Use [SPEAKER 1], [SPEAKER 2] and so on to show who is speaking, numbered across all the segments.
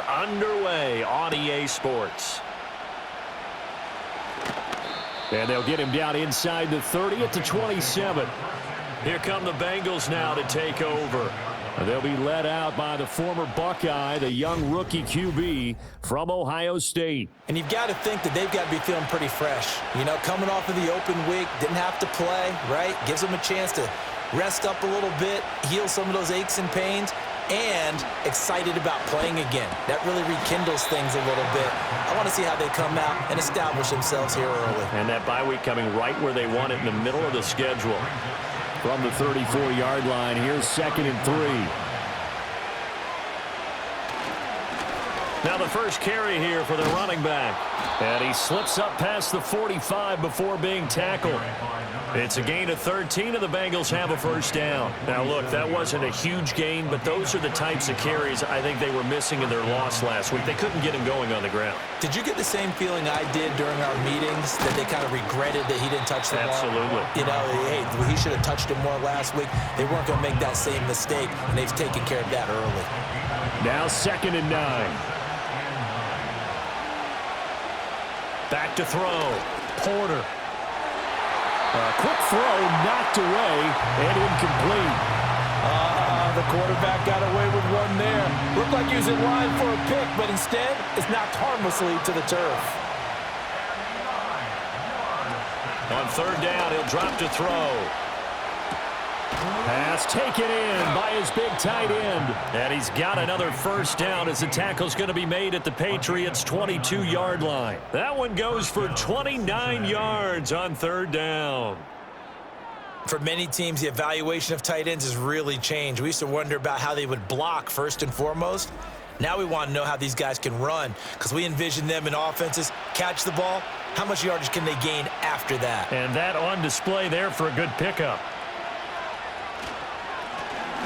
[SPEAKER 1] underway on EA Sports. And they'll get him down inside the 30 at the 27. Here come the Bengals now to take over. They'll be led out by the former Buckeye, the young rookie QB from Ohio State.
[SPEAKER 2] And you've got to think that they've got to be feeling pretty fresh. You know, coming off of the open week, didn't have to play, right? Gives them a chance to rest up a little bit, heal some of those aches and pains, and excited about playing again. That really rekindles things a little bit. I want to see how they come out and establish themselves here early.
[SPEAKER 1] And that bye week coming right where they want it, in the middle of the schedule. From the 34-yard line, here's 2nd and 3. Now the first carry here for the running back. And he slips up past the 45 before being tackled. It's a gain of 13, and the Bengals have a first down. Now, look, that wasn't a huge gain, but those are the types of carries I think they were missing in their loss last week. They couldn't get him going on the ground.
[SPEAKER 2] Did you get the same feeling I did during our meetings, that they kind of regretted that he didn't touch the ball?
[SPEAKER 1] Absolutely.
[SPEAKER 2] You know, hey, he should have touched it more last week. They weren't going to make that same mistake, and they've taken care of that early.
[SPEAKER 1] Now 2nd and 9. Back to throw. Porter. A quick throw knocked away and incomplete.
[SPEAKER 2] The quarterback got away with one there. Looked like he was in line for a pick, but instead it's knocked harmlessly to the turf.
[SPEAKER 1] On 3rd down, he'll drop to throw. Pass taken in by his big tight end. And he's got another first down as the tackle's going to be made at the Patriots' 22-yard line. That one goes for 29 yards on 3rd down.
[SPEAKER 2] For many teams, the evaluation of tight ends has really changed. We used to wonder about how they would block first and foremost. Now we want to know how these guys can run, because we envision them in offenses catch the ball. How much yardage can they gain after that?
[SPEAKER 1] And that on display there for a good pickup.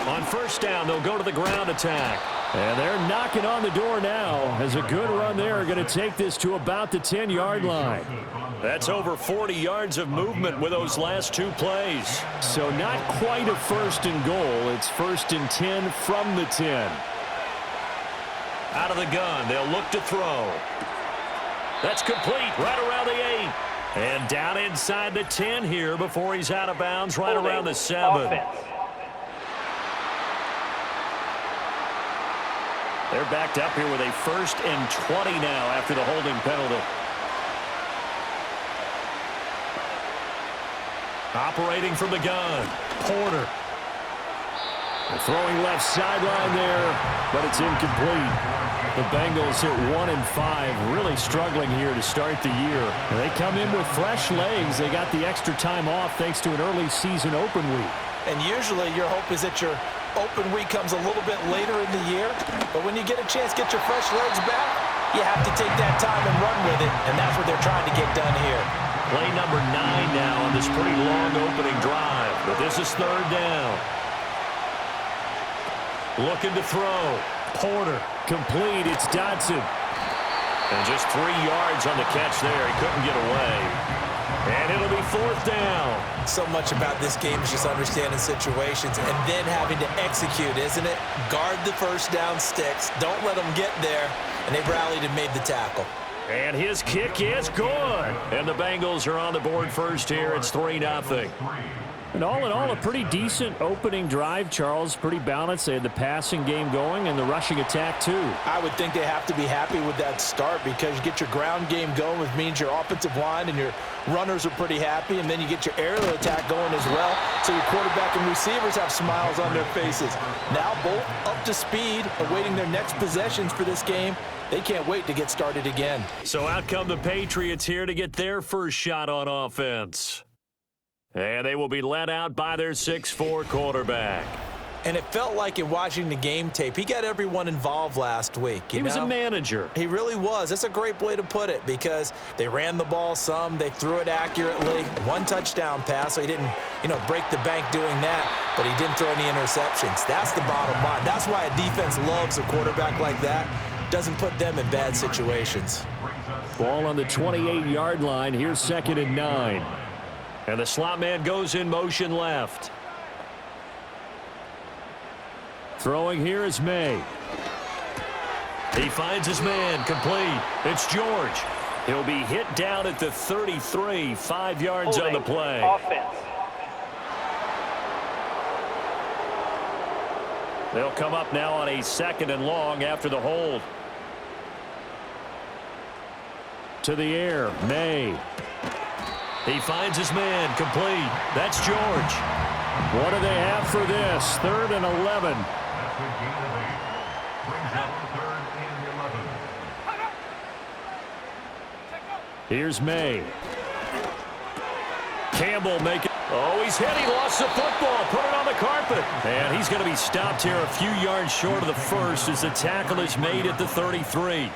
[SPEAKER 1] On 1st down, they'll go to the ground attack. And they're knocking on the door now as a good run there. Going to take this to about the 10-yard line. That's over 40 yards of movement with those last 2 plays. So not quite a 1st and goal. It's 1st and 10 from the 10. Out of the gun, they'll look to throw. That's complete right around the 8. And down inside the 10 here before he's out of bounds right around the 7. They're backed up here with a 1st and 20 now after the holding penalty. Operating from the gun, Porter. Throwing left sideline there, but it's incomplete. The Bengals hit 1-5, really struggling here to start the year. They come in with fresh legs. They got the extra time off thanks to an early season open week.
[SPEAKER 2] And usually your hope is that your open week comes a little bit later in the year. But when you get a chance to get your fresh legs back, you have to take that time and run with it. And that's what they're trying to get done here.
[SPEAKER 1] Play number 9 now on this pretty long opening drive. But this is 3rd down. Looking to throw. Porter. Complete. It's Dotson. And just 3 yards on the catch there. He couldn't get away. And it'll be 4th down.
[SPEAKER 2] So much about this game is just understanding situations and then having to execute, isn't it? Guard the first down sticks. Don't let them get there. And they rallied and made the tackle.
[SPEAKER 1] And his kick is good. And the Bengals are on the board first here. It's 3-0. And all in all, a pretty decent opening drive, Charles. Pretty balanced. They had the passing game going and the rushing attack, too.
[SPEAKER 2] I would think they have to be happy with that start because you get your ground game going, which means your offensive line and your runners are pretty happy, and then you get your aerial attack going as well. So your quarterback and receivers have smiles on their faces. Now both up to speed, awaiting their next possessions for this game. They can't wait to get started again.
[SPEAKER 1] So out come the Patriots here to get their first shot on offense. And they will be led out by their 6'4" quarterback.
[SPEAKER 2] And it felt like in watching the game tape, he got everyone involved last week.
[SPEAKER 1] He was a manager.
[SPEAKER 2] He really was. That's a great way to put it because they ran the ball some. They threw it accurately. 1 touchdown pass, so he didn't, break the bank doing that, but he didn't throw any interceptions. That's the bottom line. That's why a defense loves a quarterback like that. Doesn't put them in bad situations.
[SPEAKER 1] Ball on the 28-yard line. Here's 2nd and 9. And the slot man goes in motion left. Throwing here is May. He finds his man, complete. It's George. He'll be hit down at the 33, 5 yards on the play.
[SPEAKER 3] Offense.
[SPEAKER 1] They'll come up now on a 2nd and long after the hold. To the air, May. He finds his man, complete. That's George. What do they have for this? 3rd and 11. Here's May. Campbell making. Oh, he's hit. He lost the football. Put it on the carpet. And he's going to be stopped here a few yards short of the first as the tackle is made at the 33.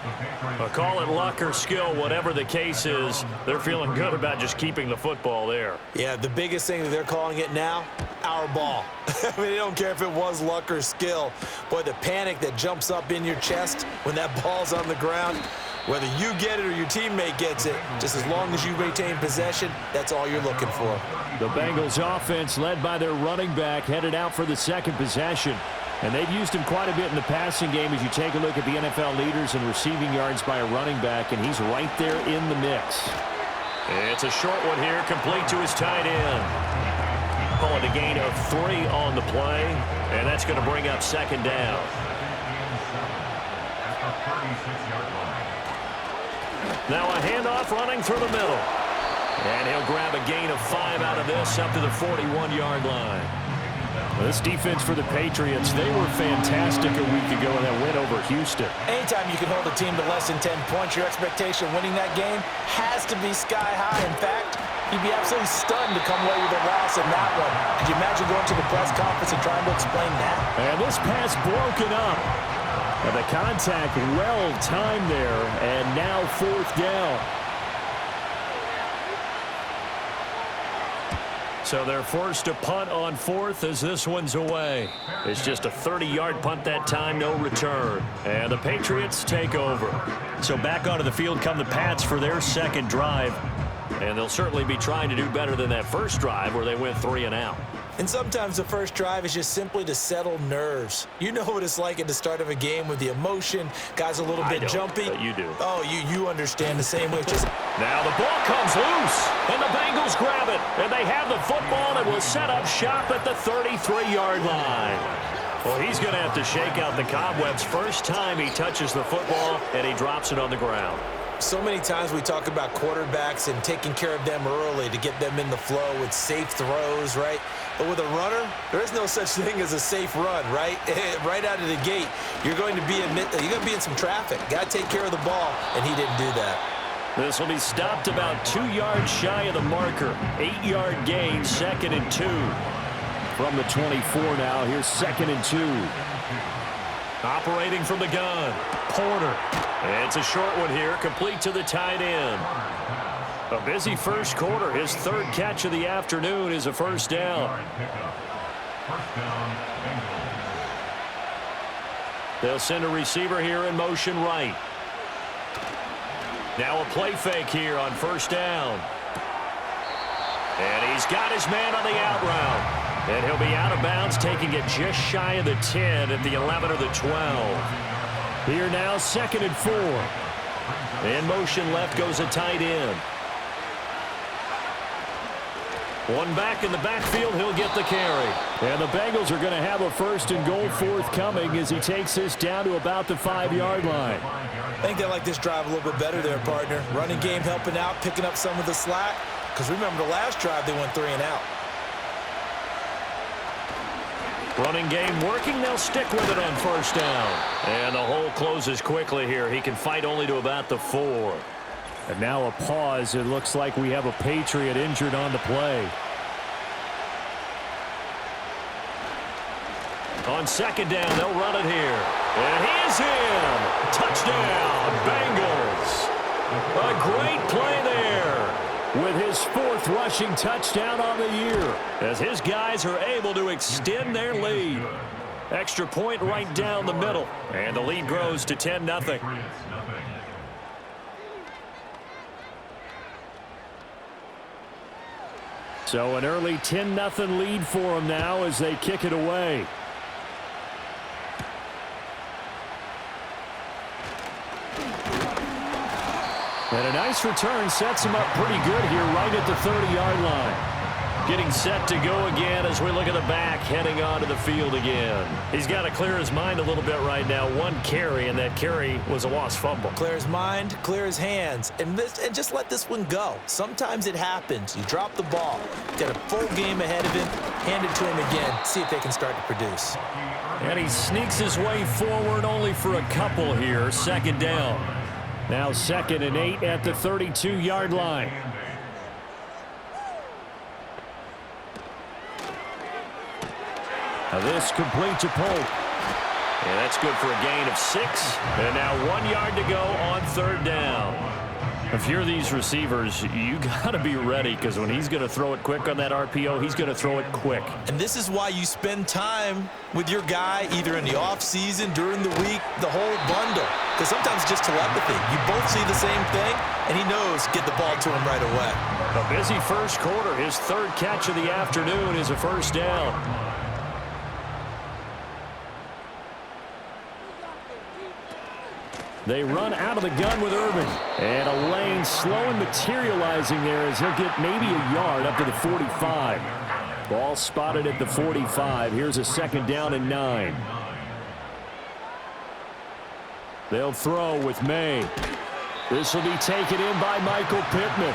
[SPEAKER 1] But call it luck or skill, whatever the case is, they're feeling good about just keeping the football there.
[SPEAKER 2] Yeah, the biggest thing that they're calling it now, our ball. I mean, they don't care if it was luck or skill. Boy, the panic that jumps up in your chest when that ball's on the ground, whether you get it or your teammate gets it, just as long as you retain possession, that's all you're looking for.
[SPEAKER 1] The Bengals offense led by their running back headed out for the 2nd possession. And they've used him quite a bit in the passing game as you take a look at the NFL leaders in receiving yards by a running back, and he's right there in the mix. It's a short one here, complete to his tight end. Call it a gain of 3 on the play, and that's going to bring up 2nd down. Now a handoff running through the middle. And he'll grab a gain of 5 out of this up to the 41-yard line. This defense for the Patriots, they were fantastic a week ago in that win over Houston.
[SPEAKER 2] Anytime you can hold a team to less than 10 points, your expectation of winning that game has to be sky high. In fact, you'd be absolutely stunned to come away with a loss in that one. Could you imagine going to the press conference and trying to explain that?
[SPEAKER 1] And this pass broken up. And the contact well timed there, and now 4th down. So they're forced to punt on 4th as this one's away. It's just a 30-yard punt that time, no return. And the Patriots take over. So back onto the field come the Pats for their 2nd drive. And they'll certainly be trying to do better than that first drive where they went 3 and out.
[SPEAKER 2] And sometimes the first drive is just simply to settle nerves. You know what it's like at the start of a game with the emotion. Guys a little bit jumpy.
[SPEAKER 1] But you do.
[SPEAKER 2] Oh, you understand the same way.
[SPEAKER 1] Now the ball comes loose, and the Bengals grab it. And they have the football and will set up shop at the 33-yard line. Well, he's going to have to shake out the cobwebs first time he touches the football, and he drops it on the ground.
[SPEAKER 2] So many times we talk about quarterbacks and taking care of them early to get them in the flow with safe throws, right? But with a runner, there is no such thing as a safe run, right? Right out of the gate, you're going to be in some traffic. Got to take care of the ball, and he didn't do that.
[SPEAKER 1] This will be stopped about 2 yards shy of the marker. 8-yard gain, 2nd and 2. From the 24 now, here's 2nd and 2. Operating from the gun, Porter. It's a short one here, complete to the tight end. A busy first quarter. His 3rd catch of the afternoon is a 1st down. They'll send a receiver here in motion right. Now a play fake here on 1st down. And he's got his man on the out route. And he'll be out of bounds, taking it just shy of the 10 at the 11 or the 12. Here now, 2nd and 4. In motion left goes a tight end. One back in the backfield, he'll get the carry. And the Bengals are going to have a 1st and goal forthcoming as he takes this down to about the 5-yard line.
[SPEAKER 2] I think they like this drive a little bit better there, partner. Running game helping out, picking up some of the slack. Because remember the last drive, they went 3 and out.
[SPEAKER 1] Running game working. They'll stick with it on 1st down. And the hole closes quickly here. He can fight only to about the 4. And now a pause. It looks like we have a Patriot injured on the play. On 2nd down, they'll run it here. And he is in. Touchdown, Bengals. A great play there. With his 4th rushing touchdown on the year, as his guys are able to extend their lead. Extra point right down the middle, and the lead grows to 10-0. So an early 10-0 lead for them now as they kick it away. And a nice return sets him up pretty good here right at the 30-yard line. Getting set to go again as we look at the back heading onto the field again. He's got to clear his mind a little bit right now. One carry, and that carry was a lost fumble.
[SPEAKER 2] Clear his mind, clear his hands, and just let this one go. Sometimes it happens. You drop the ball. Got a full game ahead of him. Hand it to him again. See if they can start to produce.
[SPEAKER 1] And he sneaks his way forward only for a couple here. Second down. Now 2nd and 8 at the 32-yard line. Now this complete to Polk. And that's good for a gain of 6. And now 1 yard to go on 3rd down. If you're these receivers, you got to be ready because when he's going to throw it quick on that RPO, he's going to throw it quick.
[SPEAKER 2] And this is why you spend time with your guy either in the offseason, during the week, the whole bundle. Because sometimes it's just telepathy. You both see the same thing, and he knows get the ball to him right away.
[SPEAKER 1] A busy first quarter. His 3rd catch of the afternoon is a first down. They run out of the gun with Urban. And a lane slow and materializing there as he'll get maybe a yard up to the 45. Ball spotted at the 45. Here's a 2nd down and 9. They'll throw with May. This will be taken in by Michael Pittman.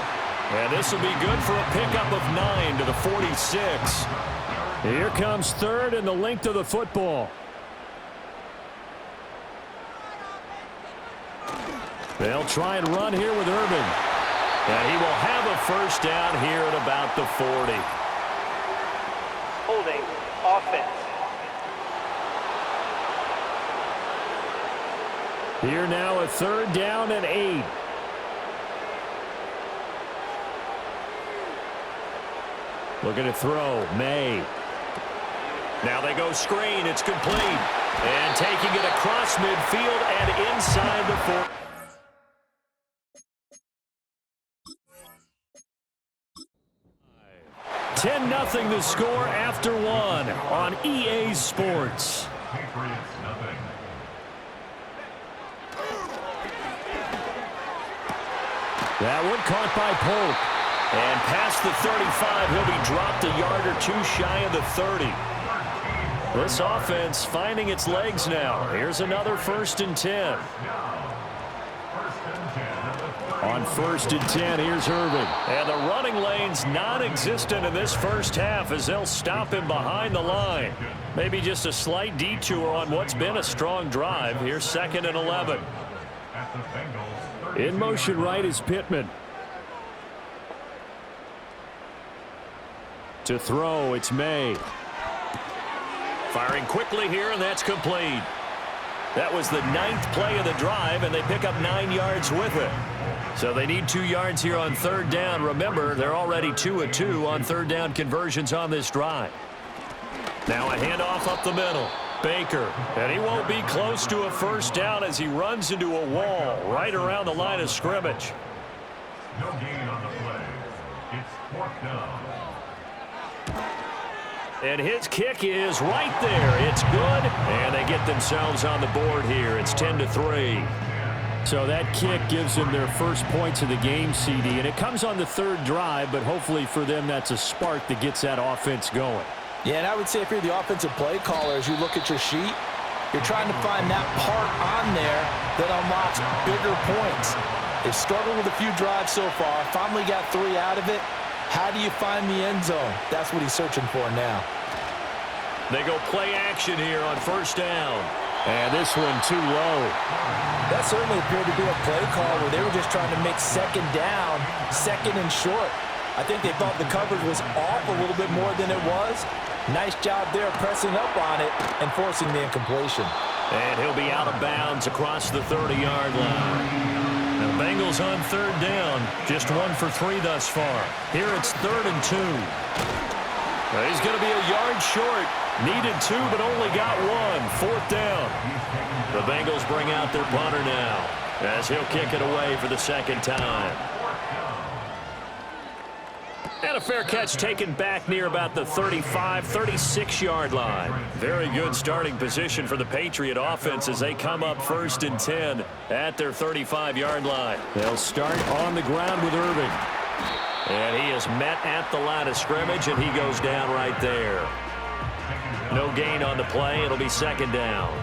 [SPEAKER 1] And this will be good for a pickup of 9 to the 46. Here comes 3rd and the length of the football. They'll try and run here with Urban. And he will have a first down here at about the 40.
[SPEAKER 3] Holding offense.
[SPEAKER 1] Here now a 3rd down and 8. Looking to throw, May. Now they go screen, it's complete. And taking it across midfield and inside the 40. 10-0 the score after 1 on EA Sports. That one caught by Polk. And past the 35, he'll be dropped a yard or 2 shy of the 30. This offense finding its legs now. Here's another 1st and 10. On 1st and 10, here's Urban. And the running lane's non-existent in this first half as they'll stop him behind the line. Maybe just a slight detour on what's been a strong drive. Here's 2nd and 11. In motion right is Pittman. To throw, it's May. Firing quickly here, and that's complete. That was the 9th play of the drive, and they pick up 9 yards with it. So they need 2 yards here on 3rd down. Remember, they're already 2 of 2 on 3rd down conversions on this drive. Now a handoff up the middle. Baker, and he won't be close to a first down as he runs into a wall right around the line of scrimmage.
[SPEAKER 4] No gain on the play. It's 4th down.
[SPEAKER 1] And his kick is right there. It's good, and they get themselves on the board here. It's 10-3. So that kick gives them their first points of the game, CD, and it comes on the 3rd drive, but hopefully for them that's a spark that gets that offense going.
[SPEAKER 2] Yeah, and I would say if you're the offensive play caller, as you look at your sheet, you're trying to find that part on there that unlocks bigger points. They've struggled with a few drives so far, finally got 3 out of it. How do you find the end zone? That's what he's searching for now.
[SPEAKER 1] They go play action here on 1st down. And this one too low.
[SPEAKER 2] That certainly appeared to be a play call where they were just trying to make 2nd down, 2nd and short. I think they thought the coverage was off a little bit more than it was. Nice job there pressing up on it and forcing the incompletion.
[SPEAKER 1] And he'll be out of bounds across the 30-yard line. The Bengals on 3rd down. Just 1 for 3 thus far. Here it's 3rd and 2. He's going to be a yard short. Needed 2, but only got 1. 4th down. The Bengals bring out their punter now as he'll kick it away for the 2nd time. And a fair catch taken back near about the 35, 36-yard line. Very good starting position for the Patriot offense as they come up 1st and 10 at their 35-yard line. They'll start on the ground with Irving. And he is met at the line of scrimmage, and he goes down right there. No gain on the play. It'll be 2nd down.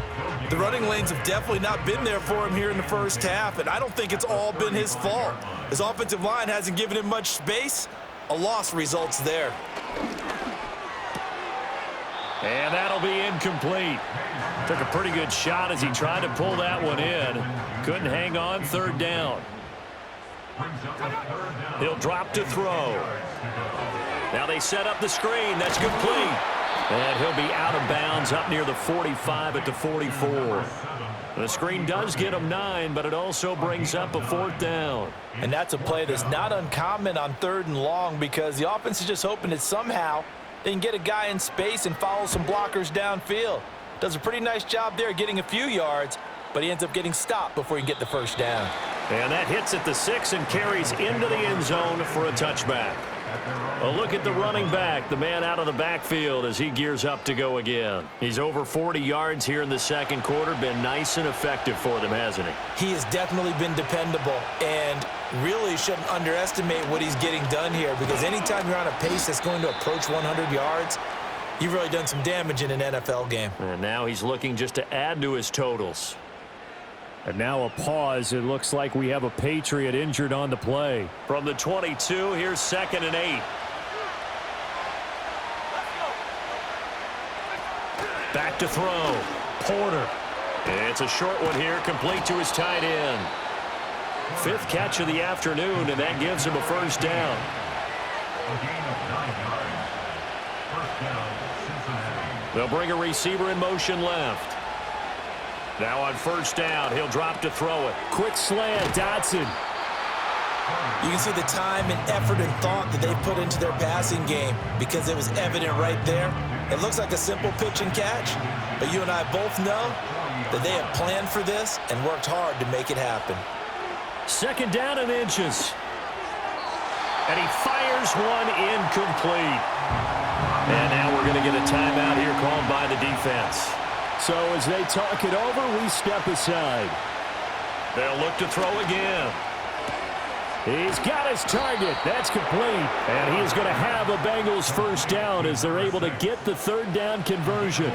[SPEAKER 2] The running lanes have definitely not been there for him here in the first half, and I don't think it's all been his fault. His offensive line hasn't given him much space. A loss results there.
[SPEAKER 1] And that'll be incomplete. Took a pretty good shot as he tried to pull that one in. Couldn't hang on. 3rd down. He'll drop to throw. Now they set up the screen. That's complete. And he'll be out of bounds up near the 45 at the 44. The screen does get him 9, but it also brings up a 4th down.
[SPEAKER 2] And that's a play that's not uncommon on 3rd and long because the offense is just hoping that somehow they can get a guy in space and follow some blockers downfield. Does a pretty nice job there getting a few yards, but he ends up getting stopped before he can get the 1st down.
[SPEAKER 1] And that hits at the 6 and carries into the end zone for a touchback. A look at the running back, the man out of the backfield as he gears up to go again. He's over 40 yards here in the 2nd quarter. Been nice and effective for them, hasn't he?
[SPEAKER 2] He has definitely been dependable and really shouldn't underestimate what he's getting done here because anytime you're on a pace that's going to approach 100 yards, you've really done some damage in an NFL game.
[SPEAKER 1] And now he's looking just to add to his totals.
[SPEAKER 3] And now a pause. It looks like we have a Patriot injured on the play.
[SPEAKER 1] From the 22, here's 2nd and 8. Back to throw. Porter. It's a short one here, complete to his tight end. 5th catch of the afternoon, and that gives him a 1st down.
[SPEAKER 4] A gain of 9 yards. 1st down, Cincinnati.
[SPEAKER 1] They'll bring a receiver in motion left. Now on 1st down, he'll drop to throw it.
[SPEAKER 3] Quick slant, Dotson.
[SPEAKER 2] You can see the time and effort and thought that they put into their passing game because it was evident right there. It looks like a simple pitch and catch, but you and I both know that they have planned for this and worked hard to make it happen.
[SPEAKER 1] 2nd down and inches. And he fires one incomplete. And now we're going to get a timeout here called by the defense.
[SPEAKER 3] So as they talk it over, we step aside.
[SPEAKER 1] They'll look to throw again.
[SPEAKER 3] He's got his target. That's complete. And he's going to have a Bengals 1st down as they're able to get the 3rd down conversion.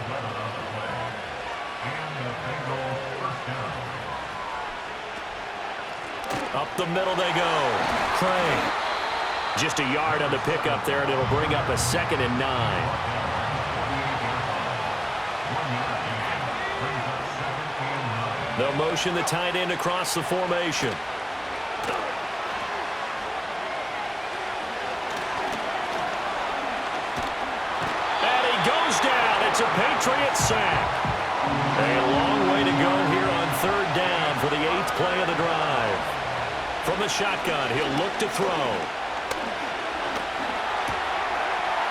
[SPEAKER 1] Up the middle they go. Craig. Just a yard on the pickup there, and it'll bring up a 2nd and 9. They'll motion the tight end across the formation. And he goes down. It's a Patriot sack. A long way to go here on 3rd down for the 8th play of the drive. From the shotgun, he'll look to throw.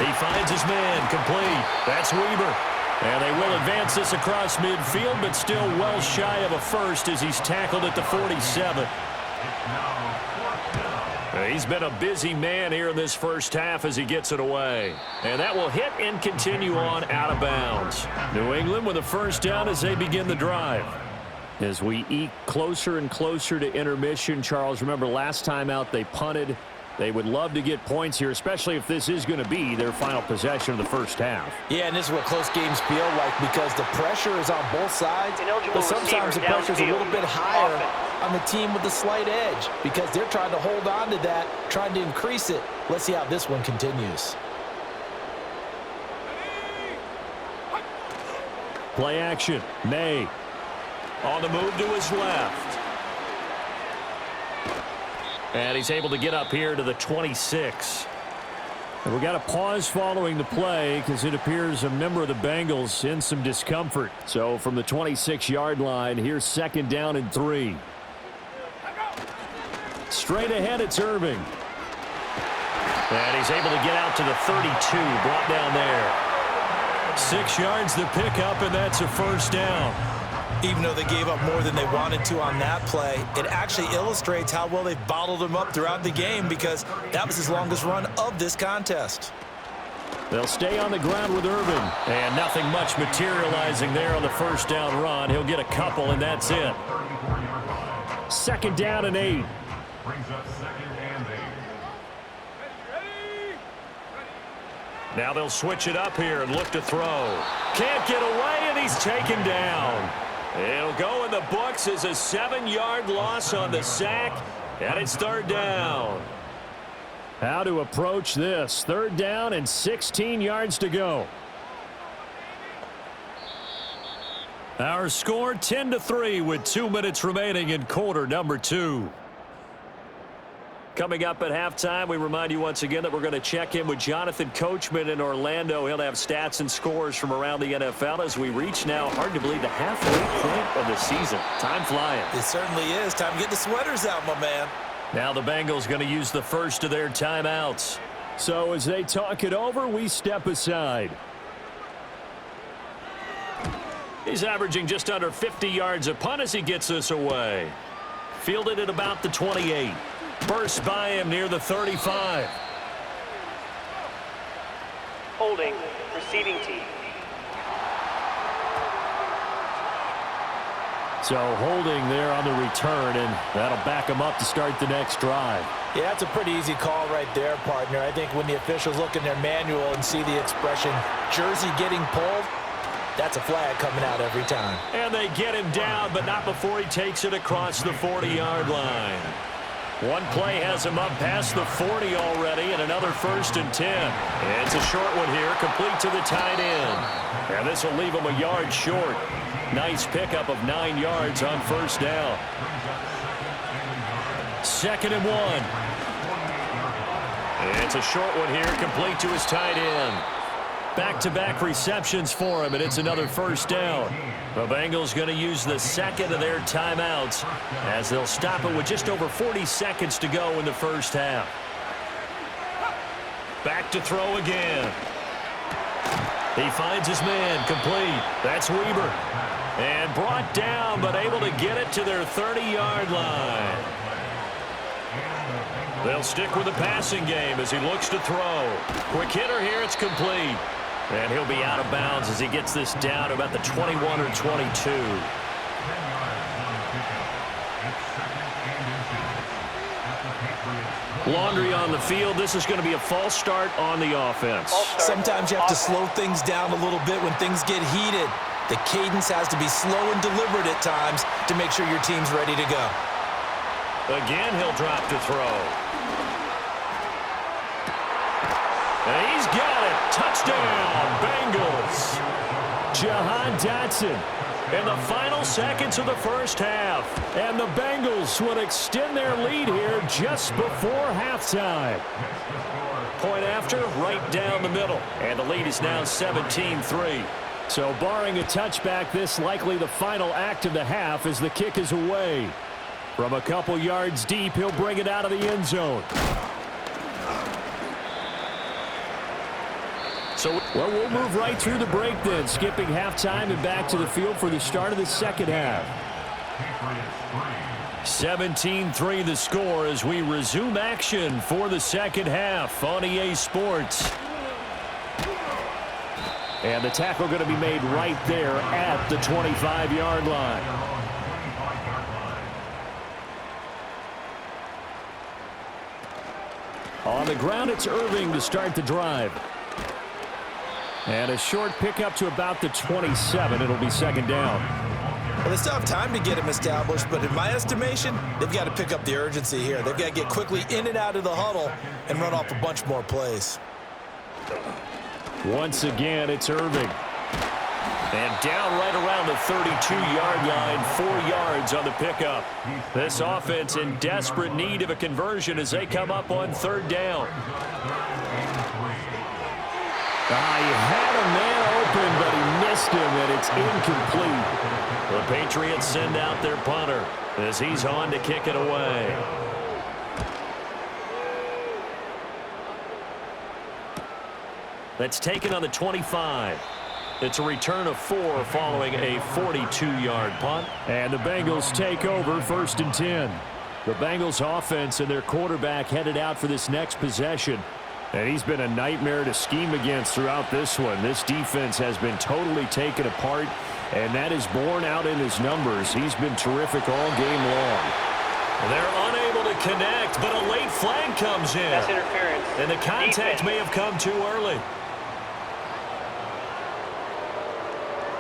[SPEAKER 1] He finds his man, complete. That's Weber. And they will advance this across midfield, but still well shy of a 1st as he's tackled at the 47. He's been a busy man here in this 1st half as he gets it away. And that will hit and continue on out of bounds. New England with a 1st down as they begin the drive. As we eke closer and closer to intermission, Charles, remember last time out they punted. They would love to get points here, especially if this is going to be their final possession of the 1st half.
[SPEAKER 2] Yeah, and this is what close games feel like because the pressure is on both sides, but sometimes the pressure is a little bit higher on the team with the slight edge because they're trying to hold on to that, trying to increase it. Let's see how this one continues.
[SPEAKER 3] Play action. May.
[SPEAKER 1] On the move to his left. And he's able to get up here to the 26.
[SPEAKER 3] And we got a pause following the play because it appears a member of the Bengals in some discomfort. So from the 26-yard line, here's 2nd down and 3. Straight ahead, it's Irving.
[SPEAKER 1] And he's able to get out to the 32, brought down there.
[SPEAKER 3] 6 yards the pickup, and that's a 1st down.
[SPEAKER 2] Even though they gave up more than they wanted to on that play, it actually illustrates how well they've bottled them up throughout the game because that was his longest run of this contest.
[SPEAKER 3] They'll stay on the ground with Irvin.
[SPEAKER 1] And nothing much materializing there on the first down run. He'll get a couple, and that's it.
[SPEAKER 3] 2nd down and 8.
[SPEAKER 4] Brings up 2nd and 8.
[SPEAKER 1] Now they'll switch it up here and look to throw. Can't get away, and he's taken down. It'll go in the books as a 7-yard loss on the sack, and it's 3rd down.
[SPEAKER 3] How to approach this. 3rd down and 16 yards to go.
[SPEAKER 1] Our score 10-3 with 2 minutes remaining in quarter number 2. Coming up at halftime, we remind you once again that we're going to check in with Jonathan Coachman in Orlando. He'll have stats and scores from around the NFL as we reach now, hard to believe, the halfway point of the season. Time flying.
[SPEAKER 2] It certainly is. Time to get the sweaters out, my man.
[SPEAKER 1] Now the Bengals going to use the first of their timeouts.
[SPEAKER 3] So as they talk it over, we step aside.
[SPEAKER 1] He's averaging just under 50 yards a punt as he gets this away. Fielded at about the 28. Burst by him near the 35.
[SPEAKER 5] Holding, receiving team.
[SPEAKER 3] So holding there on the return, and that'll back them up to start the next drive.
[SPEAKER 2] Yeah, that's a pretty easy call right there, partner. I think when the officials look in their manual and see the expression jersey getting pulled, that's a flag coming out every time.
[SPEAKER 1] And they get him down, but not before he takes it across the 40-yard line. One play has him up past the 40 already, and another 1st and 10. It's a short one here, complete to the tight end. And this will leave him a yard short. Nice pickup of 9 yards on 1st down. 2nd and 1. It's a short one here, complete to his tight end. Back-to-back receptions for him, and it's another 1st down. The Bengals going to use the 2nd of their timeouts as they'll stop it with just over 40 seconds to go in the 1st half. Back to throw again. He finds his man, complete. That's Weber. And brought down, but able to get it to their 30-yard line. They'll stick with the passing game as he looks to throw. Quick hitter here, it's complete. And he'll be out of bounds as he gets this down to about the 21 or 22. Laundry on the field. This is going to be a false start on the offense.
[SPEAKER 2] Sometimes you have to slow things down a little bit when things get heated. The cadence has to be slow and deliberate at times to make sure your team's ready to go.
[SPEAKER 1] Again, he'll drop to throw. And he's got it. Touchdown, Bengals.
[SPEAKER 3] Jahan Dotson.
[SPEAKER 1] In the final seconds of the 1st half.
[SPEAKER 3] And the Bengals would extend their lead here just before halftime.
[SPEAKER 1] Point after, right down the middle. And the lead is now 17-3.
[SPEAKER 3] So barring a touchback, this likely the final act of the half as the kick is away. From a couple yards deep, he'll bring it out of the end zone. Well, we'll move right through the break then, skipping halftime and back to the field for the start of the 2nd half.
[SPEAKER 1] 17-3 the score as we resume action for the 2nd half on EA Sports.
[SPEAKER 3] And the tackle going to be made right there at the 25-yard line. On the ground, it's Irving to start the drive. And a short pickup to about the 27. It'll be 2nd down.
[SPEAKER 2] Well, they still have time to get him established, but in my estimation, they've got to pick up the urgency here. They've got to get quickly in and out of the huddle and run off a bunch more plays.
[SPEAKER 3] Once again, it's Irving.
[SPEAKER 1] And down right around the 32-yard line, 4 yards on the pickup. This offense in desperate need of a conversion as they come up on 3rd down.
[SPEAKER 3] He had a man open, but he missed him, and it's incomplete.
[SPEAKER 1] The Patriots send out their punter as he's on to kick it away. That's taken on the 25. It's a return of 4 following a 42-yard punt.
[SPEAKER 3] And the Bengals take over 1st and 10. The Bengals offense and their quarterback headed out for this next possession. And he's been a nightmare to scheme against throughout this one. This defense has been totally taken apart, and that is borne out in his numbers. He's been terrific all game long.
[SPEAKER 1] They're unable to connect, but a late flag comes in.
[SPEAKER 5] That's interference.
[SPEAKER 1] And the contact may have come too early.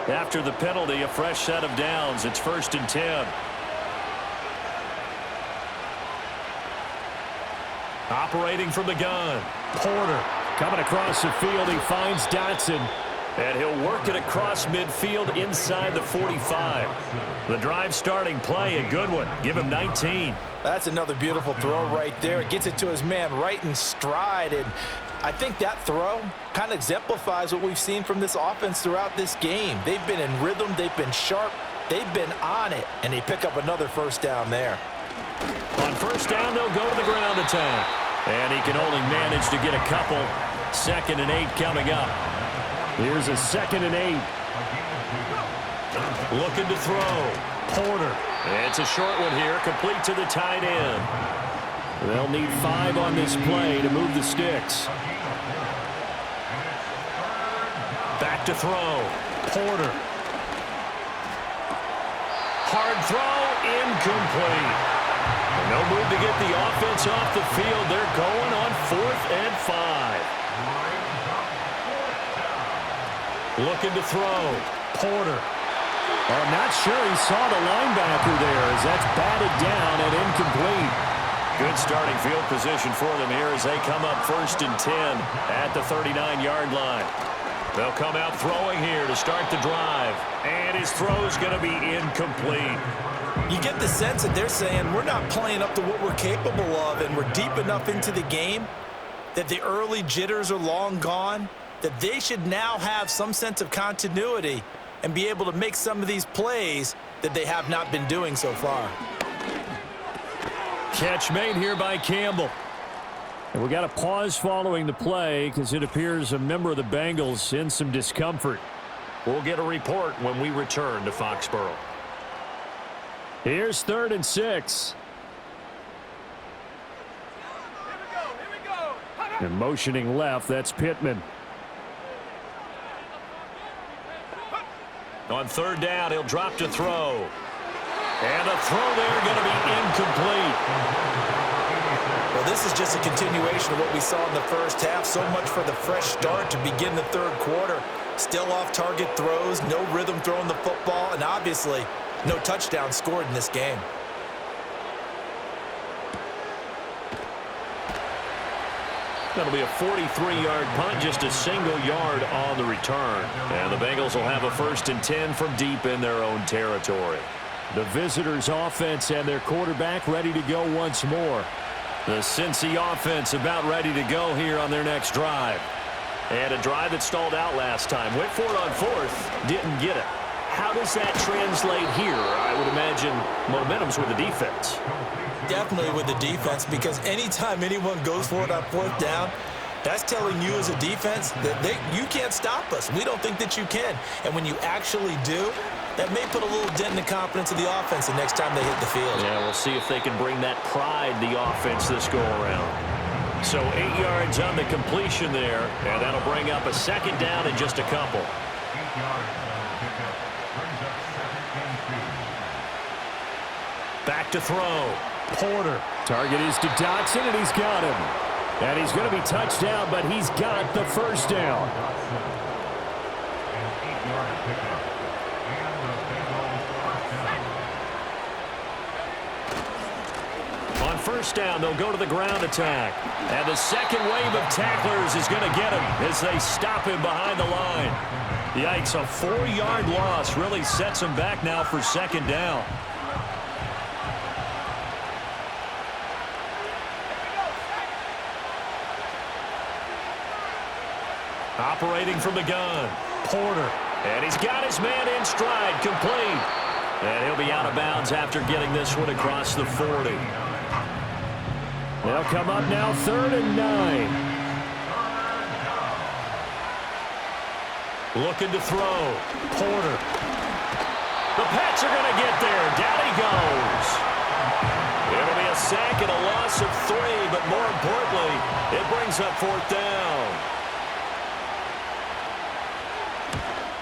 [SPEAKER 1] After the penalty, a fresh set of downs. It's 1st and 10. Operating from the gun. Porter coming across the field. He finds Dotson. And he'll work it across midfield inside the 45. The drive starting play, a good one. Give him 19.
[SPEAKER 2] That's another beautiful throw right there. It gets it to his man right in stride. And I think that throw kind of exemplifies what we've seen from this offense throughout this game. They've been in rhythm. They've been sharp. They've been on it. And they pick up another first down there.
[SPEAKER 1] On first down, they'll go to the ground attack. And he can only manage to get a couple. 2nd and 8 coming up.
[SPEAKER 3] Here's a 2nd and 8.
[SPEAKER 1] Looking to throw. Porter. It's a short one here, complete to the tight end. They'll need 5 on this play to move the sticks. Back to throw. Porter. Hard throw, incomplete. No move to get the offense off the field. They're going on 4th and 5. Looking to throw. Porter.
[SPEAKER 3] I'm not sure he saw the linebacker there as that's batted down and incomplete.
[SPEAKER 1] Good starting field position for them here as they come up 1st and 10 at the 39-yard line. They'll come out throwing here to start the drive. And his throw's going to be incomplete.
[SPEAKER 2] You get the sense that they're saying we're not playing up to what we're capable of, and we're deep enough into the game that the early jitters are long gone, that they should now have some sense of continuity and be able to make some of these plays that they have not been doing so far.
[SPEAKER 1] Catch made here by Campbell.
[SPEAKER 3] And we got a pause following the play because it appears a member of the Bengals in some discomfort.
[SPEAKER 1] We'll get a report when we return to Foxborough.
[SPEAKER 3] Here's 3rd and 6. And motioning left, that's Pittman.
[SPEAKER 1] On 3rd down, he'll drop to throw. And a throw there going to be incomplete.
[SPEAKER 2] Well, this is just a continuation of what we saw in the first half. So much for the fresh start to begin the 3rd quarter. Still off-target throws, no rhythm throwing the football, and obviously no touchdown scored in this game.
[SPEAKER 1] That'll be a 43-yard punt, just a single yard on the return. And the Bengals will have a 1st and 10 from deep in their own territory.
[SPEAKER 3] The visitors' offense and their quarterback ready to go once more.
[SPEAKER 1] The Cincy offense about ready to go here on their next drive. And a drive that stalled out last time. Went for it on 4th, didn't get it. How does that translate here? I would imagine momentum's with the defense.
[SPEAKER 2] Definitely with the defense, because anytime anyone goes for it on 4th down, that's telling you as a defense that you can't stop us. We don't think that you can. And when you actually do, that may put a little dent in the confidence of the offense the next time they hit the field.
[SPEAKER 1] Yeah, we'll see if they can bring that pride, the offense, this go-around. So 8 yards on the completion there, and that'll bring up a 2nd down in just a couple.
[SPEAKER 4] 8 yards on the pickup. Brings up 2nd and 2.
[SPEAKER 1] Back to throw. Porter.
[SPEAKER 3] Target is to Dotson, and he's got him. And he's going to be touched down, but he's got the first down.
[SPEAKER 4] An 8-yard pickup. And the Bengals first down.
[SPEAKER 1] On first down, they'll go to the ground attack. And the second wave of tacklers is going to get him as they stop him behind the line. Yikes, a 4-yard loss really sets him back now for 2nd down. Operating from the gun, Porter. And he's got his man in stride, complete. And he'll be out of bounds after getting this one across the 40.
[SPEAKER 3] They'll come up now 3rd and 9.
[SPEAKER 1] Looking to throw. Porter. The Pats are going to get there. Down he goes. It'll be a sack and a loss of 3, but more importantly, it brings up 4th down.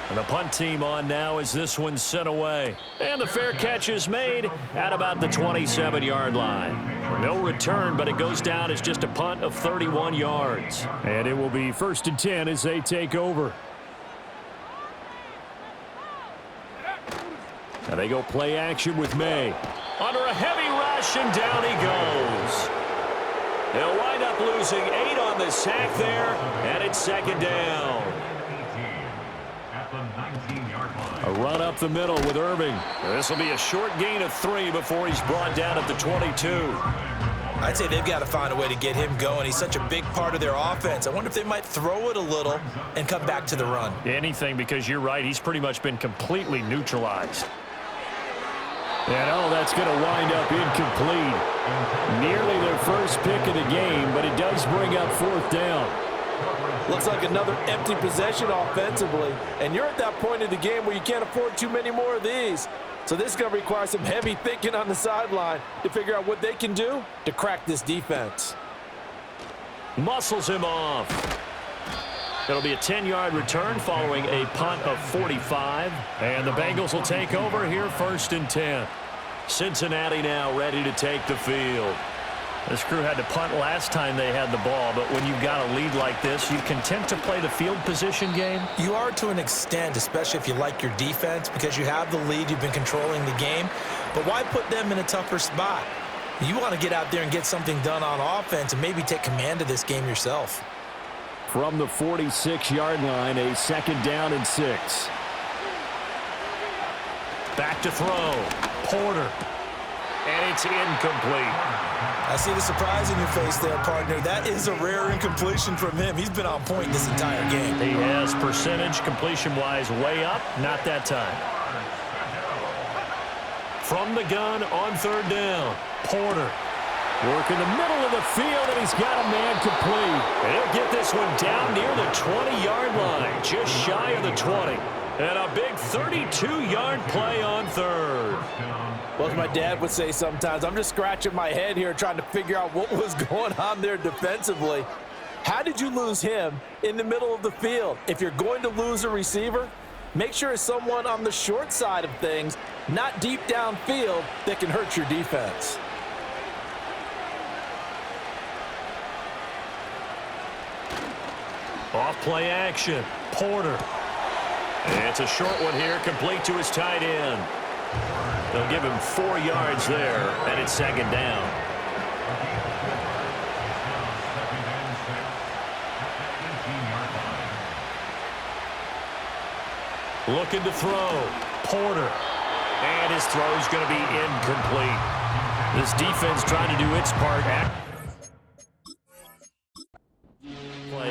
[SPEAKER 1] And the punt team on now as this one's sent away. And the fair catch is made at about the 27-yard line. No return, but it goes down as just a punt of 31 yards.
[SPEAKER 3] And it will be 1st and 10 as they take over.
[SPEAKER 1] Now they go play action with May. Under a heavy rush, and down he goes. They'll wind up losing 8 on the sack there, and it's 2nd down. A run up the middle with Irving. This will be a short gain of 3 before he's brought down at the 22.
[SPEAKER 2] I'd say they've got to find a way to get him going. He's such a big part of their offense. I wonder if they might throw it a little and come back to the run.
[SPEAKER 3] Anything, because you're right. He's pretty much been completely neutralized.
[SPEAKER 1] And that's going to wind up incomplete. Nearly their first pick of the game, but it does bring up 4th down.
[SPEAKER 2] Looks like another empty possession offensively, and you're at that point in the game where you can't afford too many more of these. So this is going to require some heavy thinking on the sideline to figure out what they can do to crack this defense.
[SPEAKER 1] Muscles him off. It'll be a 10-yard return following a punt of 45. And the Bengals will take over here 1st and 10. Cincinnati now ready to take the field.
[SPEAKER 3] This crew had to punt last time they had the ball, but when you've got a lead like this, you content to play the field position game?
[SPEAKER 2] You are to an extent, especially if you like your defense, because you have the lead, you've been controlling the game. But why put them in a tougher spot? You want to get out there and get something done on offense and maybe take command of this game yourself.
[SPEAKER 1] From the 46-yard line, a 2nd down and 6. Back to throw. Porter. And it's incomplete.
[SPEAKER 2] I see the surprise in your face there, partner. That is a rare incompletion from him. He's been on point this entire game.
[SPEAKER 3] He has percentage completion-wise way up. Not that time.
[SPEAKER 1] From the gun on 3rd down. Porter. Work in the middle of the field, and he's got a man complete. And he'll get this one down near the 20-yard line, just shy of the 20. And a big 32-yard play on 3rd.
[SPEAKER 2] Well, as my dad would say sometimes, I'm just scratching my head here trying to figure out what was going on there defensively. How did you lose him in the middle of the field? If you're going to lose a receiver, make sure it's someone on the short side of things, not deep downfield, that can hurt your defense.
[SPEAKER 1] Off play action. Porter. And it's a short one here, complete to his tight end. They'll give him 4 yards there, and it's 2nd down. Looking to throw. Porter. And his throw's going to be incomplete. This defense trying to do its part.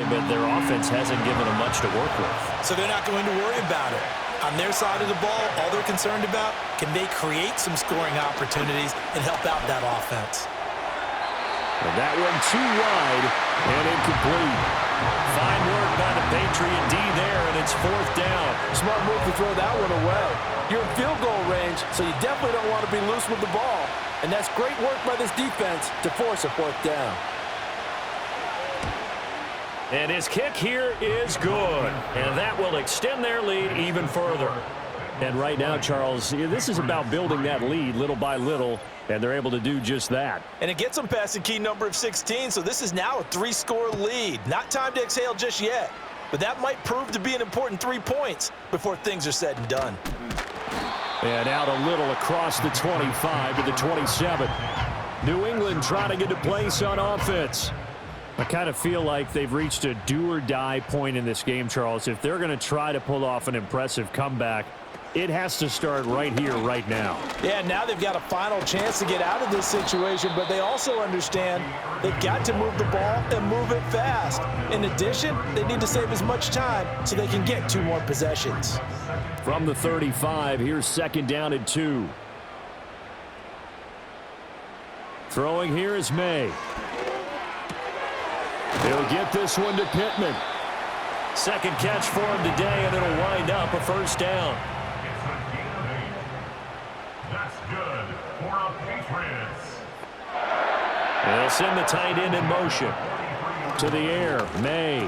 [SPEAKER 1] But their offense hasn't given them much to work with.
[SPEAKER 2] So they're not going to worry about it. On their side of the ball, all they're concerned about, can they create some scoring opportunities and help out that offense?
[SPEAKER 1] And that one too wide and incomplete. Fine work by the Patriot D there, and it's 4th down.
[SPEAKER 2] Smart move to throw that one away. You're in field goal range, so you definitely don't want to be loose with the ball. And that's great work by this defense to force a 4th down.
[SPEAKER 1] And his kick here is good. And that will extend their lead even further. And right now, Charles, this is about building that lead little by little, and they're able to do just that.
[SPEAKER 2] And it gets them past the key number of 16, so this is now a 3-score lead. Not time to exhale just yet, but that might prove to be an important 3 points before things are said and done.
[SPEAKER 1] And out a little across the 25 to the 27. New England trying to get to place on offense.
[SPEAKER 3] I kind of feel like they've reached a do-or-die point in this game, Charles. If they're going to try to pull off an impressive comeback, it has to start right here, right now.
[SPEAKER 2] Yeah, now they've got a final chance to get out of this situation, but they also understand they've got to move the ball and move it fast. In addition, they need to save as much time so they can get 2 more possessions.
[SPEAKER 1] From the 35, here's 2nd down and 2. Throwing here is May. He'll get this one to Pittman. Second catch for him today, and it'll wind up a first down.
[SPEAKER 4] It's a gain of 8. That's good for the Patriots.
[SPEAKER 1] They'll send the tight end in motion. To the air, May.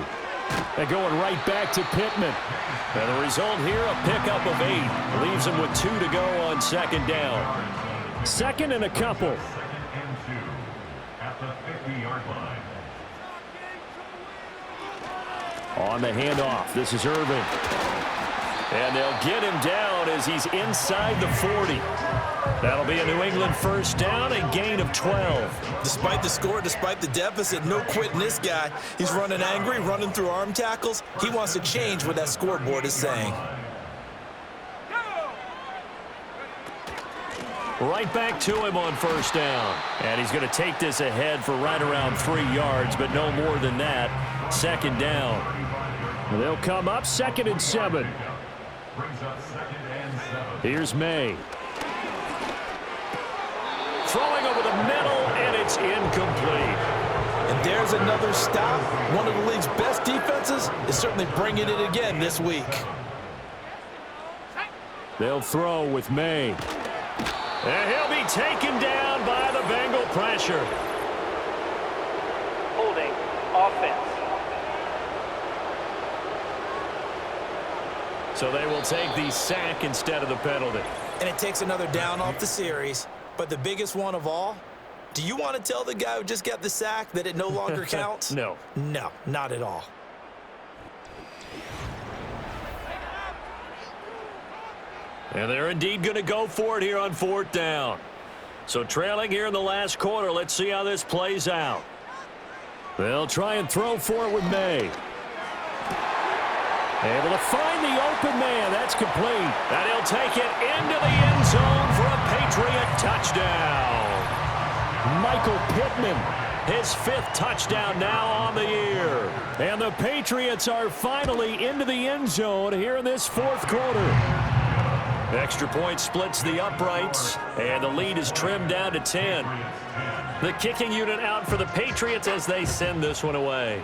[SPEAKER 1] They're going right back to Pittman. And the result here, a pickup of 8. Leaves them with 2 to go on second down. Second and a couple.
[SPEAKER 4] 2nd and 2 at the 50-yard line.
[SPEAKER 1] On the handoff, this is Irvin. And they'll get him down as he's inside the 40. That'll be a New England first down, a gain of 12.
[SPEAKER 2] Despite the score, despite the deficit, no quitting this guy. He's running angry, running through arm tackles. He wants to change what that scoreboard is saying.
[SPEAKER 1] Right back to him on first down. And he's going to take this ahead for right around 3 yards, but no more than that. Second down. They'll come up 2nd and 7.
[SPEAKER 4] Brings up 2nd and 7.
[SPEAKER 1] Here's May. Throwing over the middle, and it's incomplete.
[SPEAKER 2] And there's another stop. One of the league's best defenses is certainly bringing it again this week.
[SPEAKER 1] They'll throw with May. And he'll be taken down by the Bengal pressure.
[SPEAKER 5] Holding. Offense.
[SPEAKER 1] So they will take the sack instead of the penalty.
[SPEAKER 2] And it takes another down off the series. But the biggest one of all, do you want to tell the guy who just got the sack that it no longer counts?
[SPEAKER 1] No.
[SPEAKER 2] No, not at all.
[SPEAKER 1] And they're indeed going to go for it here on 4th down. So trailing here in the last quarter, let's see how this plays out. They'll try and throw for it with May. Able to find the open man. That's complete. And he'll take it into the end zone for a Patriot touchdown. Michael Pittman, his 5th touchdown now on the year. And the Patriots are finally into the end zone here in this 4th quarter. Extra point splits the uprights, and the lead is trimmed down to 10. The kicking unit out for the Patriots as they send this one away.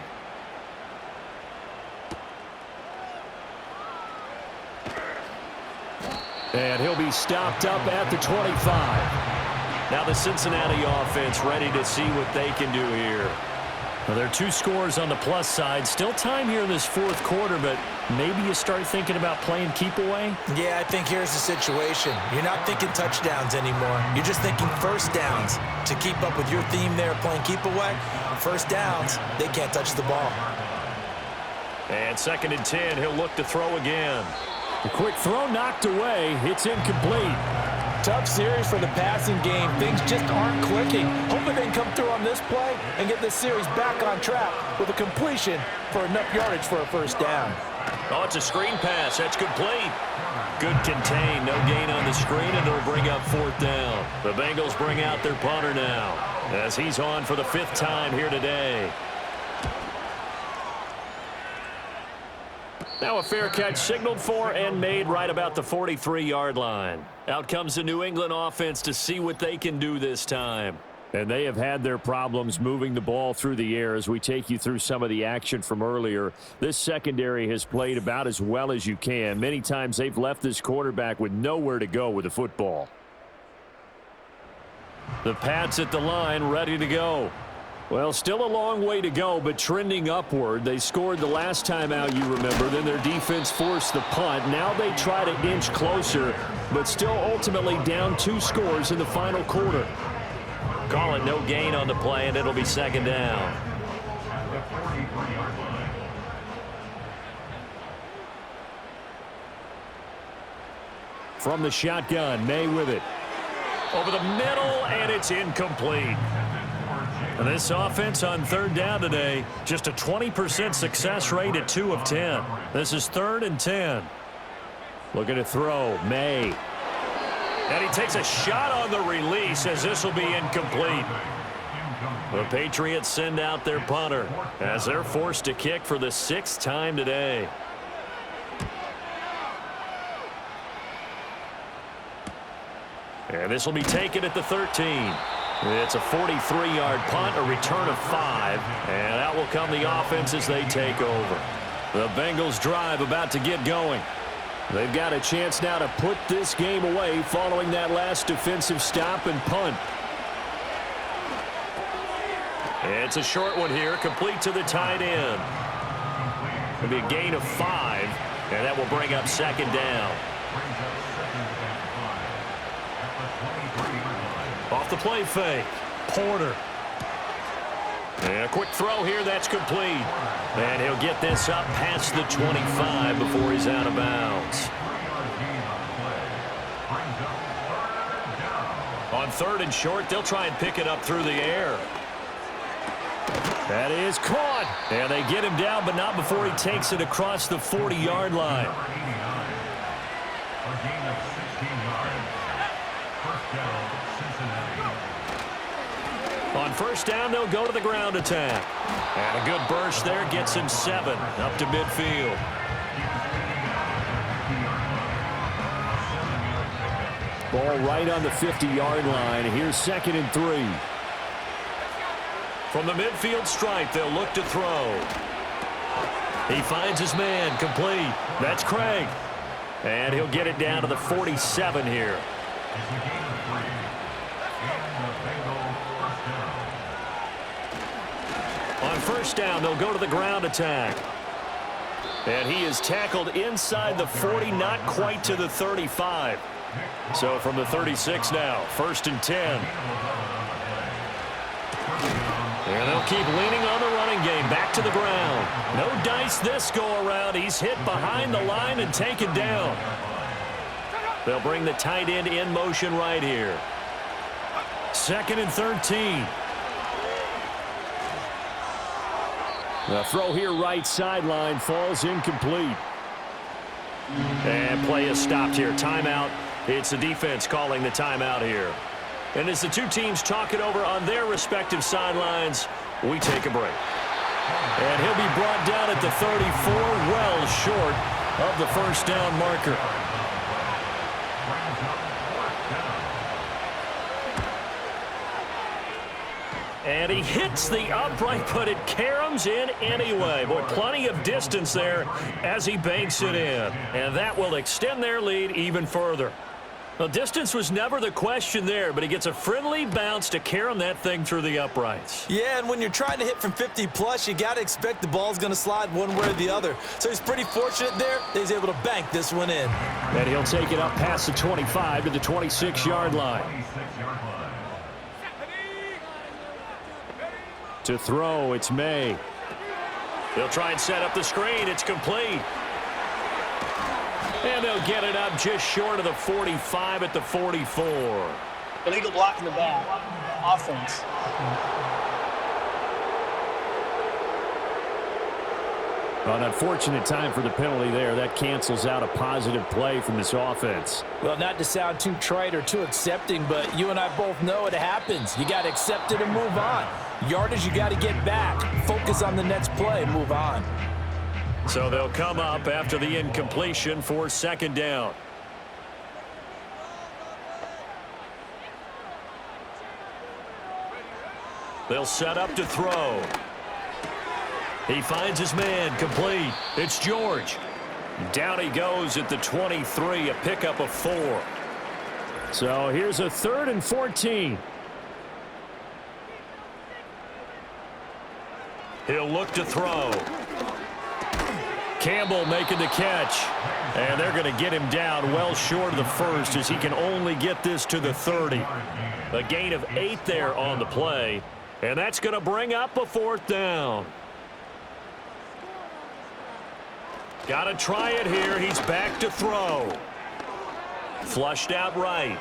[SPEAKER 1] And he'll be stopped up at the 25. Now the Cincinnati offense ready to see what they can do here. Well, there are 2 scores on the plus side. Still time here in this 4th quarter, but maybe you start thinking about playing keep away?
[SPEAKER 2] Yeah, I think here's the situation. You're not thinking touchdowns anymore. You're just thinking first downs. To keep up with your theme there, playing keep away, first downs, they can't touch the ball.
[SPEAKER 1] And 2nd and 10, he'll look to throw again. A quick throw knocked away. It's incomplete.
[SPEAKER 2] Tough series for the passing game. Things just aren't clicking. Hoping they can come through on this play and get this series back on track with a completion for enough yardage for a first down.
[SPEAKER 1] Oh, it's a screen pass. That's complete. Good contain. No gain on the screen, and it'll bring up 4th down. The Bengals bring out their punter now as he's on for the 5th time here today. Now a fair catch signaled for and made right about the 43-yard line. Out comes the New England offense to see what they can do this time. And they have had their problems moving the ball through the air as we take you through some of the action from earlier. This secondary has played about as well as you can. Many times they've left this quarterback with nowhere to go with the football. The Pats at the line ready to go. Well, still a long way to go, but trending upward. They scored the last time out, you remember. Then their defense forced the punt. Now they try to inch closer, but still ultimately down 2 scores in the final quarter. Call it no gain on the play, and it'll be 2nd down. From the shotgun, May with it. Over the middle, and it's incomplete. And this offense on 3rd down today, just a 20% success rate at 2 of 10. This is 3rd and 10. Looking to throw, May. And he takes a shot on the release as this will be incomplete. The Patriots send out their punter as they're forced to kick for the 6th time today. And this will be taken at the 13. It's a 43-yard punt, a return of 5, and out will come the offense as they take over. The Bengals drive about to get going. They've got a chance now to put this game away following that last defensive stop and punt. It's a short one here, complete to the tight end. It'll be a gain of 5, and that will bring up second down. Off the play fake, Porter. And a quick throw here, that's complete. And he'll get this up past the 25 before he's out of bounds. On 3rd and short, they'll try and pick it up through the air. That is caught. And they get him down, but not before he takes it across the 40-yard line.
[SPEAKER 4] A gain of 16 yards. First down, Cincinnati.
[SPEAKER 1] On first down, they'll go to the ground attack. And a good burst there gets him 7 up to midfield. Ball right on the 50-yard line. Here's 2nd and 3. From the midfield stripe, they'll look to throw. He finds his man, complete. That's Craig. And he'll get it down to the 47 here. On first down, they'll go to the ground attack. And he is tackled inside the 40, not quite to the 35. So from the 36 now, 1st and 10. And they'll keep leaning on the running game. Back to the ground. No dice this go-around. He's hit behind the line and taken down. They'll bring the tight end in motion right here. 2nd and 13. The throw here right sideline falls incomplete. And play is stopped here. Timeout. It's the defense calling the timeout here. And as the two teams talk it over on their respective sidelines, we take a break. And he'll be brought down at the 34, well short of the first down marker. And he hits the upright, but it caroms in anyway. Boy, plenty of distance there as he banks it in. And that will extend their lead even further. Well, distance was never the question there, but he gets a friendly bounce to carom that thing through the uprights.
[SPEAKER 2] Yeah, and when you're trying to hit from 50-plus, you got to expect the ball's going to slide one way or the other. So he's pretty fortunate there that he's able to bank this one in.
[SPEAKER 1] And he'll take it up past the 25 to the 26-yard line. To throw, it's May. He'll try and set up the screen. It's complete. And they'll get it up just short of the 45 at the 44.
[SPEAKER 6] Illegal block in the back. Offense.
[SPEAKER 1] An unfortunate time for the penalty there. That cancels out a positive play from this offense.
[SPEAKER 2] Well, not to sound too trite or too accepting, but you and I both know it happens. You got to accept it and move on. Yardage, you got to get back. Focus on the next play. Move on.
[SPEAKER 1] So they'll come up after the incompletion for 2nd down. They'll set up to throw. He finds his man, complete. It's George. Down he goes at the 23, a pickup of 4. So here's a 3rd and 14. He'll look to throw. Campbell making the catch. And they're going to get him down well short of the first as he can only get this to the 30. A gain of 8 there on the play. And that's going to bring up a 4th down. Got to try it here. He's back to throw. Flushed out right.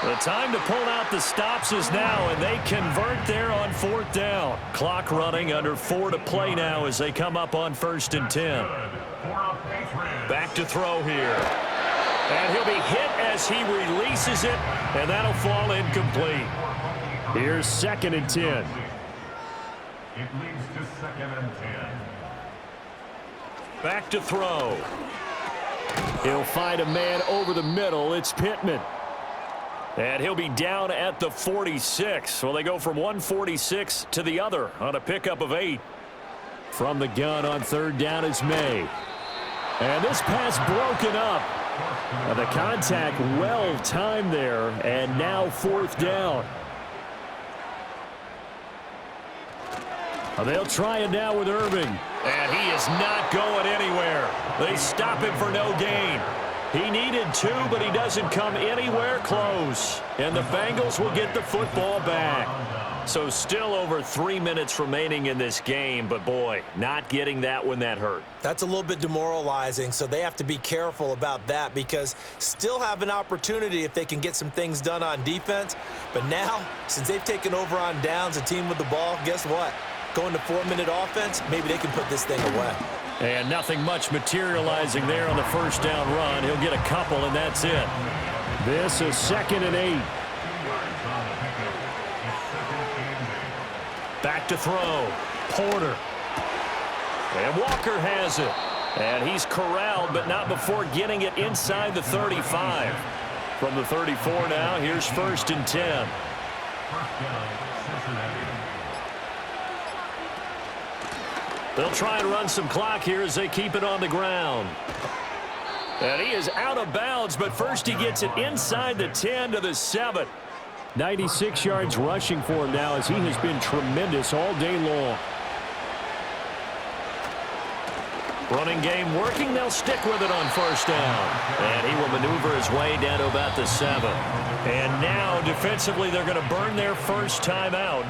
[SPEAKER 1] The time to pull out the stops is now, and they convert there on 4th down. Clock running, under 4 to play now as they come up on 1st and 10. Back to throw here. And he'll be hit as he releases it, and that'll fall incomplete. Here's 2nd and 10.
[SPEAKER 4] It leads to 2nd and 10.
[SPEAKER 1] Back to throw. He'll find a man over the middle. It's Pittman. And he'll be down at the 46. Well, they go from 146 to the other on a pickup of 8.
[SPEAKER 3] From the gun on third down is May. And this pass broken up. The contact well timed there, and now fourth down. They'll try it now with Irving.
[SPEAKER 1] And he is not going anywhere. They stop him for no gain. He needed 2, but he doesn't come anywhere close. And the Bengals will get the football back. So still over 3 minutes remaining in this game, but boy, not getting that when that hurt.
[SPEAKER 2] That's a little bit demoralizing, so they have to be careful about that because still have an opportunity if they can get some things done on defense. But now, since they've taken over on downs, a team with the ball, guess what? Going to 4-minute offense, maybe they can put this thing away.
[SPEAKER 3] And nothing much materializing there on the first down run. He'll get a couple, and that's it. This is 2nd and 8.
[SPEAKER 1] Back to throw. Porter. And Walker has it. And he's corralled, but not before getting it inside the 35. From the 34 now, here's 1st and 10. They'll try and run some clock here as they keep it on the ground. And he is out of bounds, but first he gets it inside the 10 to the 7.
[SPEAKER 3] 96 yards rushing for him now as he has been tremendous all day long.
[SPEAKER 1] Running game working. They'll stick with it on first down. And he will maneuver his way down to about the 7. And now defensively they're going to burn their first timeout.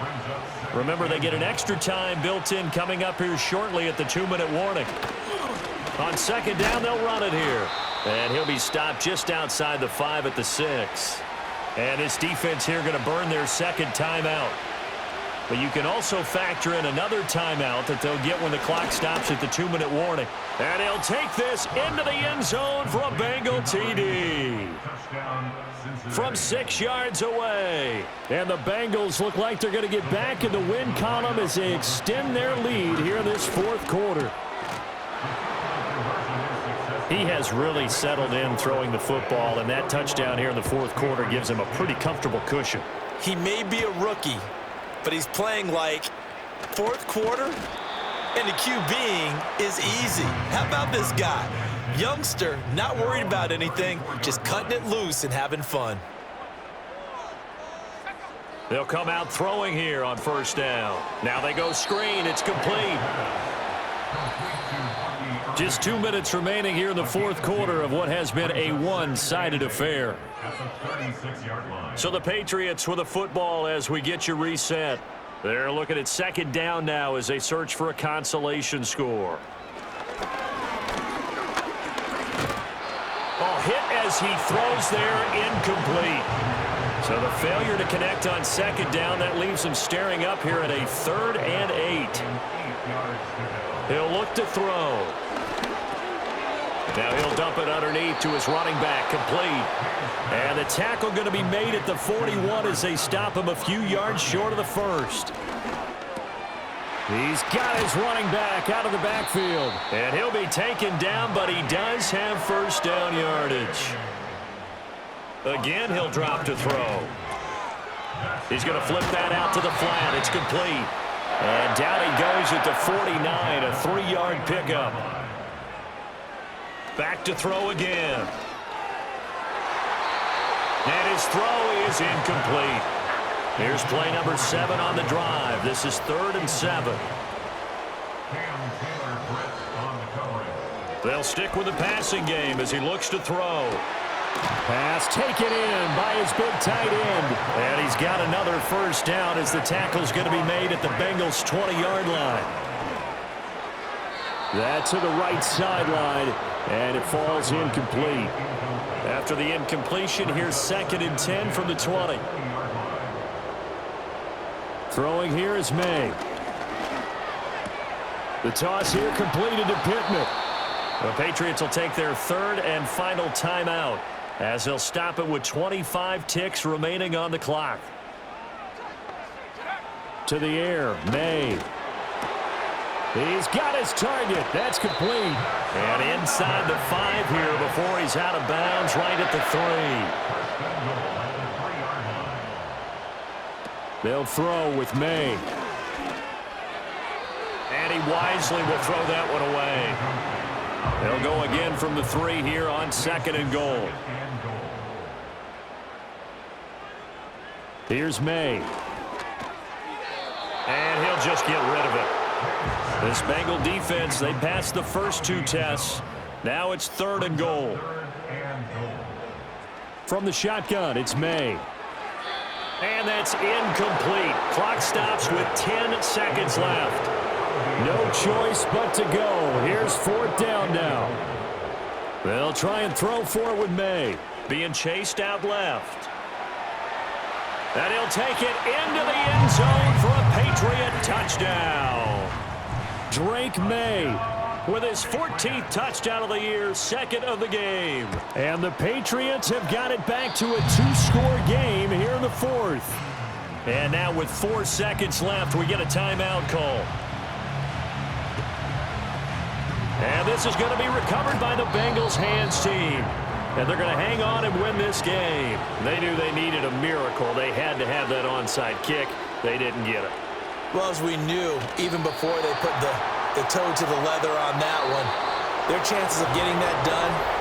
[SPEAKER 1] Remember, they get an extra time built in coming up here shortly at the 2-minute warning. On second down, they'll run it here. And he'll be stopped just outside the 5 at the 6. And this defense here going to burn their second timeout. But you can also factor in another timeout that they'll get when the clock stops at the 2-minute warning. And he'll take this into the end zone for a Bengal TD. From 6 yards away.
[SPEAKER 3] And the Bengals look like they're going to get back in the win column as they extend their lead here in this fourth quarter.
[SPEAKER 1] He has really settled in throwing the football, and that touchdown here in the fourth quarter gives him a pretty comfortable cushion.
[SPEAKER 2] He may be a rookie, but he's playing like fourth quarter, and the QBing is easy. How about this guy? Youngster, not worried about anything, just cutting it loose and having fun.
[SPEAKER 1] They'll come out throwing here on first down. Now they go screen. It's complete.
[SPEAKER 3] Just 2 minutes remaining here in the fourth quarter of what has been a one-sided affair.
[SPEAKER 1] So the Patriots with a football as we get you reset. They're looking at second down now as they search for a consolation score. Oh, hit as he throws there, incomplete. So the failure to connect on second down, that leaves him staring up here at a 3rd and 8. He'll look to throw. Now he'll dump it underneath to his running back, complete. And the tackle going to be made at the 41 as they stop him a few yards short of the first.
[SPEAKER 3] He's got his running back out of the backfield.
[SPEAKER 1] And he'll be taken down, but he does have first down yardage. Again, he'll drop to throw. He's going to flip that out to the flat. It's complete. And down he goes at the 49, a 3-yard pickup. Back to throw again. And his throw is incomplete. Here's play number 7 on the drive. This is 3rd and 7. They'll stick with the passing game as he looks to throw.
[SPEAKER 3] Pass taken in by his big tight end.
[SPEAKER 1] And he's got another first down as the tackle's going to be made at the Bengals' 20-yard line.
[SPEAKER 3] That's to the right sideline, and it falls incomplete.
[SPEAKER 1] After the incompletion, here's 2nd and 10 from the 20.
[SPEAKER 3] Throwing here is May. The toss here completed to Pittman.
[SPEAKER 1] The Patriots will take their 3rd and final timeout as they'll stop it with 25 ticks remaining on the clock.
[SPEAKER 3] To the air, May. He's got his target. That's complete.
[SPEAKER 1] And inside the 5 here before he's out of bounds right at the 3.
[SPEAKER 3] They'll throw with May.
[SPEAKER 1] And he he wisely will throw that one away. They'll go again from the 3 here on 2nd and goal. Here's May. And he'll just get rid of it. This Bengal defense, they passed the first 2 tests. Now it's 3rd and goal. From the shotgun, it's May. And that's incomplete. Clock stops with 10 seconds left. No choice but to go. Here's 4th down now. They'll try and throw for it with May. Being chased out left. And he'll take it into the end zone for a Patriot touchdown. Drake May with his 14th touchdown of the year, 2nd of the game. And the Patriots have got it back to a 2-score game here in the 4th. And now with 4 seconds left, we get a timeout call. And this is going to be recovered by the Bengals hands team. And they're going to hang on and win this game. They knew they needed a miracle. They had to have that onside kick. They didn't get it.
[SPEAKER 2] Well, as we knew, even before they put the toe to the leather on that one, their chances of getting that done